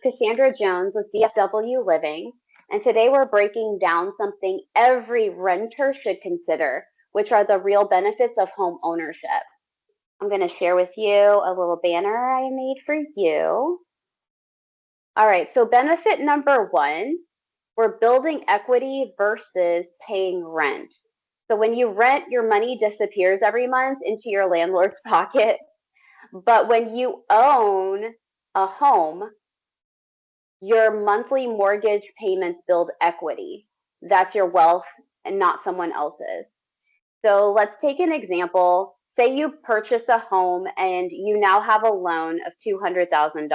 Cassandra Jones with DFW Living, and today we're breaking down something every renter should consider, which are the real benefits of home ownership. I'm going to share with you a little banner I made for you. All right, so benefit number one, we're building equity versus paying rent. So when you rent, your money disappears every month into your landlord's pocket. But when you own a home, your monthly mortgage payments build equity. That's your wealth and not someone else's. So let's take an example. Say you purchase a home and you now have a loan of $200,000.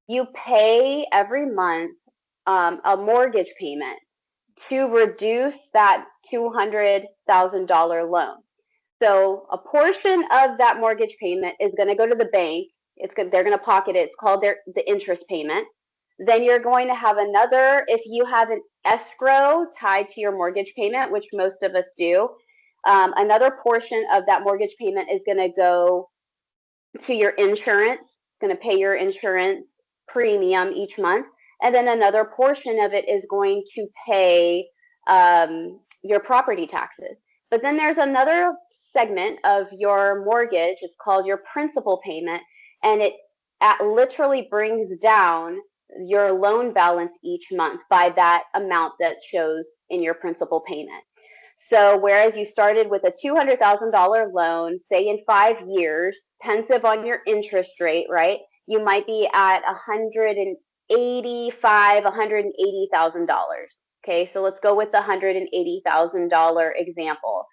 You pay every month a mortgage payment to reduce that $200,000 loan. So a portion of that mortgage payment is going to go to the bank. They're going to pocket it. It's called the interest payment. Then you're going to have another, if you have an escrow tied to your mortgage payment, which most of us do, another portion of that mortgage payment is going to go to your insurance. It's going to pay your insurance premium each month. And then another portion of it is going to pay your property taxes. But then there's another segment of your mortgage. It's called your principal payment, and it literally brings down your loan balance each month by that amount that shows in your principal payment. So whereas you started with a $200,000 loan, say in 5 years, pensive on your interest rate, right? You might be at $180,000. Okay, so let's go with the $180,000 example.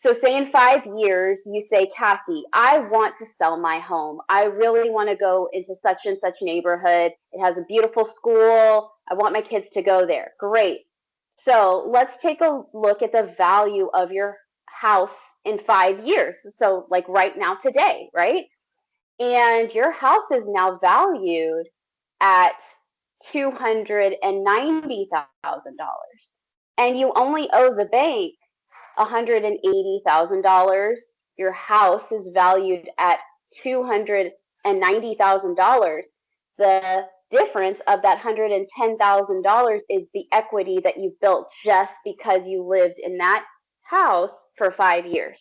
So say in 5 years, you say, Cassie, I want to sell my home. I really want to go into such and such neighborhood. It has a beautiful school. I want my kids to go there. Great. So let's take a look at the value of your house in 5 years. So like right now today, right? And your house is now valued at $290,000. And you only owe the bank $180,000. Your house is valued at $290,000. The difference of that $110,000 is the equity that you've built just because you lived in that house for 5 years.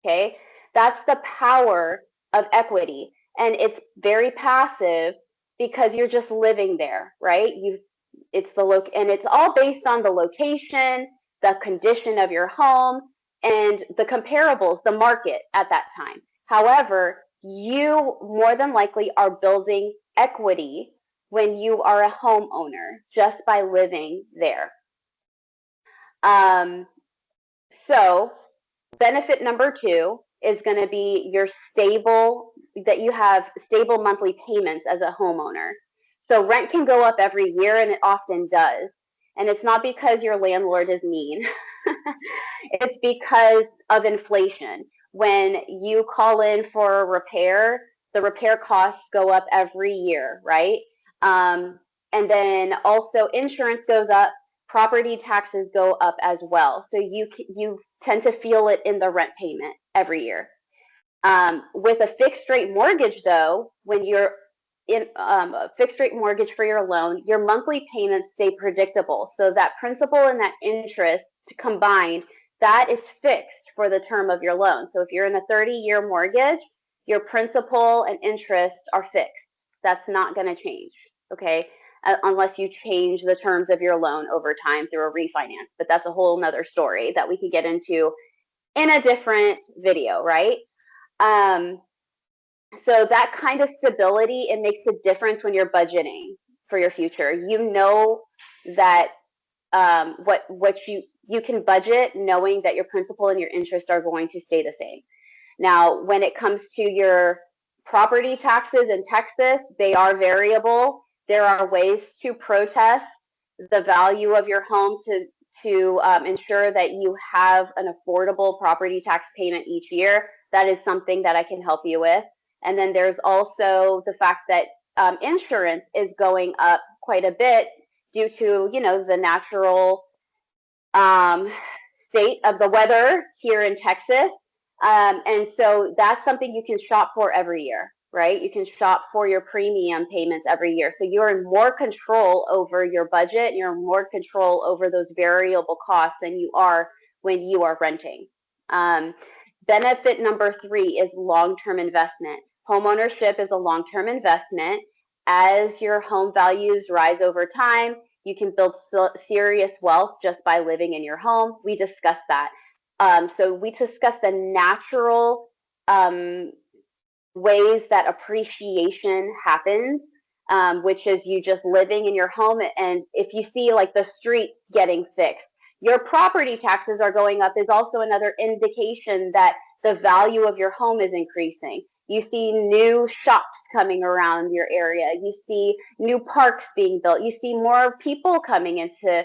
Okay, that's the power of equity, and it's very passive because you're just living there, right? And it's all based on the location, the condition of your home, and the comparables, the market at that time. However, you more than likely are building equity when you are a homeowner just by living there. So benefit number two is going to be that you have stable monthly payments as a homeowner. So rent can go up every year, and it often does. And it's not because your landlord is mean. It's because of inflation. When you call in for a repair, the repair costs go up every year, right? And then also insurance goes up, property taxes go up as well. So you tend to feel it in the rent payment every year. With a fixed rate mortgage, though, when you're in a fixed rate mortgage for your loan, your monthly payments stay predictable. So that principal and that interest combined, that is fixed for the term of your loan. So if you're in a 30-year mortgage, your principal and interest are fixed. That's not going to change, okay? Unless you change the terms of your loan over time through a refinance. But that's a whole nother story that we can get into in a different video, right? So that kind of stability, it makes a difference when you're budgeting for your future. You know that what you can budget knowing that your principal and your interest are going to stay the same. Now, when it comes to your property taxes in Texas, they are variable. There are ways to protest the value of your home to ensure that you have an affordable property tax payment each year. That is something that I can help you with. And then there's also the fact that insurance is going up quite a bit due to, the natural state of the weather here in Texas. And so that's something you can shop for every year. right? You can shop for your premium payments every year. So you're in more control over your budget. You're in more control over those variable costs than you are when you are renting. Benefit number 3 is long-term investment. Homeownership is a long-term investment. As your home values rise over time, you can build serious wealth just by living in your home. We discussed that. So we discussed the natural ways that appreciation happens, which is you just living in your home. And if you see like the streets getting fixed, your property taxes are going up is also another indication that the value of your home is increasing. You see new shops coming around your area. You see new parks being built. You see more people coming into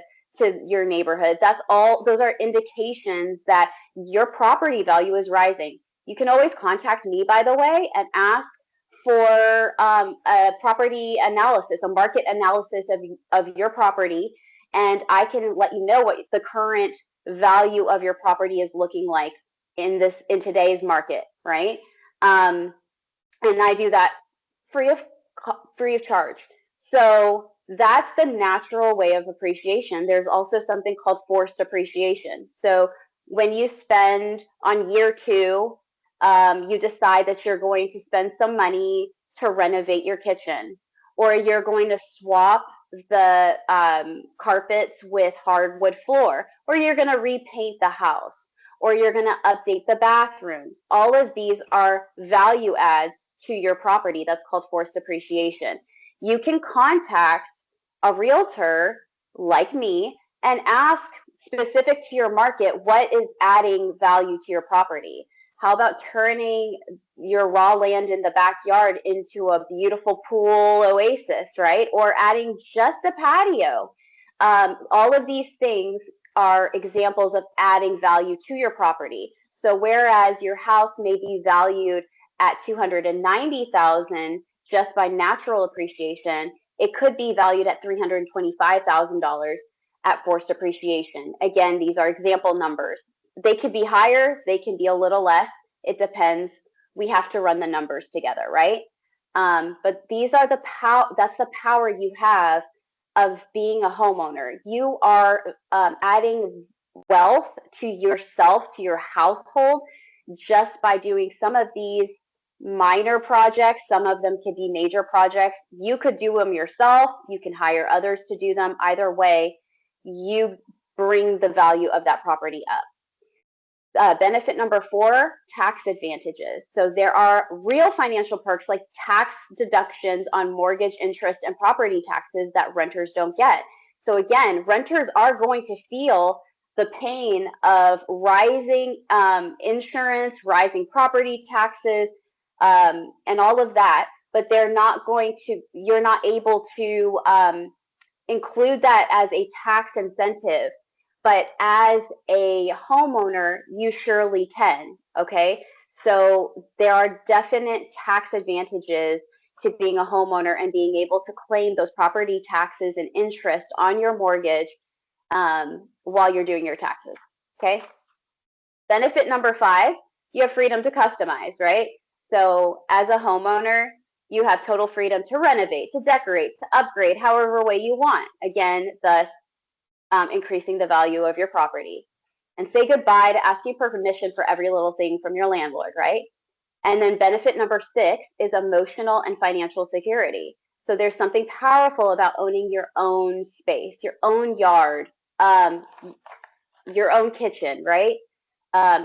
your neighborhood. That's all. Those are indications that your property value is rising. You can always contact me, by the way, and ask for a property analysis, a market analysis of your property, and I can let you know what the current value of your property is looking like in today's market, right? And I do that free of charge. So that's the natural way of appreciation. There's also something called forced appreciation. So when you spend on year 2, you decide that you're going to spend some money to renovate your kitchen, or you're going to swap the carpets with hardwood floor, or you're going to repaint the house, or you're going to update the bathrooms. All of these are value adds to your property. That's called forced appreciation. You can contact a realtor like me and ask, specific to your market, what is adding value to your property? How about turning your raw land in the backyard into a beautiful pool oasis, right? Or adding just a patio. All of these things are examples of adding value to your property. So whereas your house may be valued at $290,000 just by natural appreciation, it could be valued at $325,000 at forced appreciation. Again, these are example numbers. They could be higher, they can be a little less. It depends. We have to run the numbers together, right? But these are that's the power you have of being a homeowner. You are adding wealth to yourself, to your household, just by doing some of these minor projects. Some of them could be major projects. You could do them yourself. You can hire others to do them. Either way, you bring the value of that property up. Benefit number 4, tax advantages. So there are real financial perks like tax deductions on mortgage interest and property taxes that renters don't get. So again, renters are going to feel the pain of rising insurance, rising property taxes, and all of that, but you're not able to include that as a tax incentive. But as a homeowner, you surely can, okay? So there are definite tax advantages to being a homeowner and being able to claim those property taxes and interest on your mortgage while you're doing your taxes, okay? Benefit number 5, you have freedom to customize, right? So as a homeowner, you have total freedom to renovate, to decorate, to upgrade, however way you want. Again, thus increasing the value of your property. And say goodbye to asking for permission for every little thing from your landlord, right? And then benefit number 6 is emotional and financial security. So there's something powerful about owning your own space, your own yard, your own kitchen, right?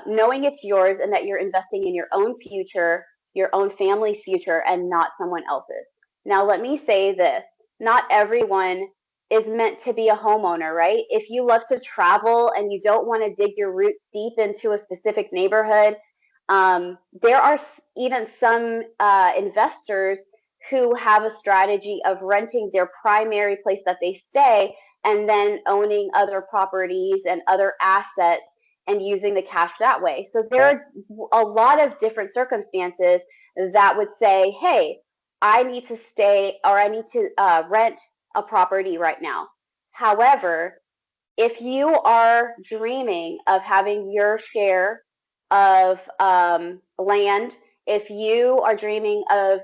Knowing it's yours and that you're investing in your own future, your own family's future, and not someone else's. Now, let me say this. Not everyone is meant to be a homeowner, right? If you love to travel and you don't want to dig your roots deep into a specific neighborhood, there are even some investors who have a strategy of renting their primary place that they stay and then owning other properties and other assets and using the cash that way. So there are a lot of different circumstances that would say, hey, I need to stay or I need to rent a property right now. However, if you are dreaming of having your share of land If you are dreaming of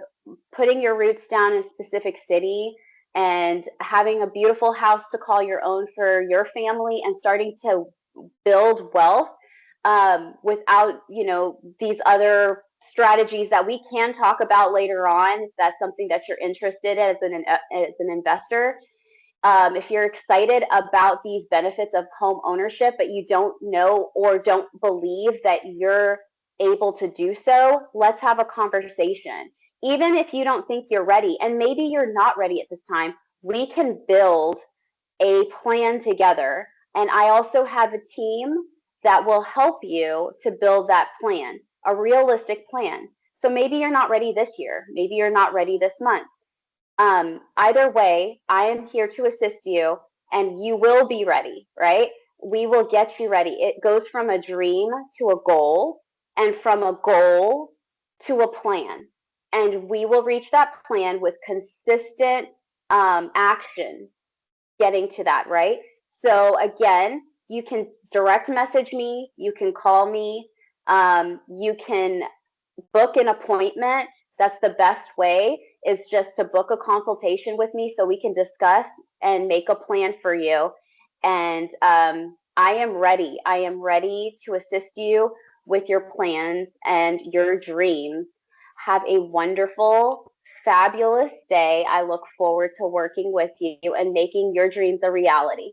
putting your roots down in a specific city and having a beautiful house to call your own for your family and starting to build wealth without, these other strategies that we can talk about later on, if that's something that you're interested in as an investor. If you're excited about these benefits of home ownership, but you don't know or don't believe that you're able to do so, let's have a conversation. Even if you don't think you're ready, and maybe you're not ready at this time, we can build a plan together. And I also have a team that will help you to build that plan, a realistic plan. So maybe you're not ready this year, maybe you're not ready this month. Either way, I am here to assist you and you will be ready, right? We will get you ready. It goes from a dream to a goal and from a goal to a plan. And we will reach that plan with consistent action getting to that, right? So again, you can direct message me, you can call me, you can book an appointment. That's the best way, is just to book a consultation with me so we can discuss and make a plan for you. And I am ready. I am ready to assist you with your plans and your dreams. Have a wonderful, fabulous day. I look forward to working with you and making your dreams a reality.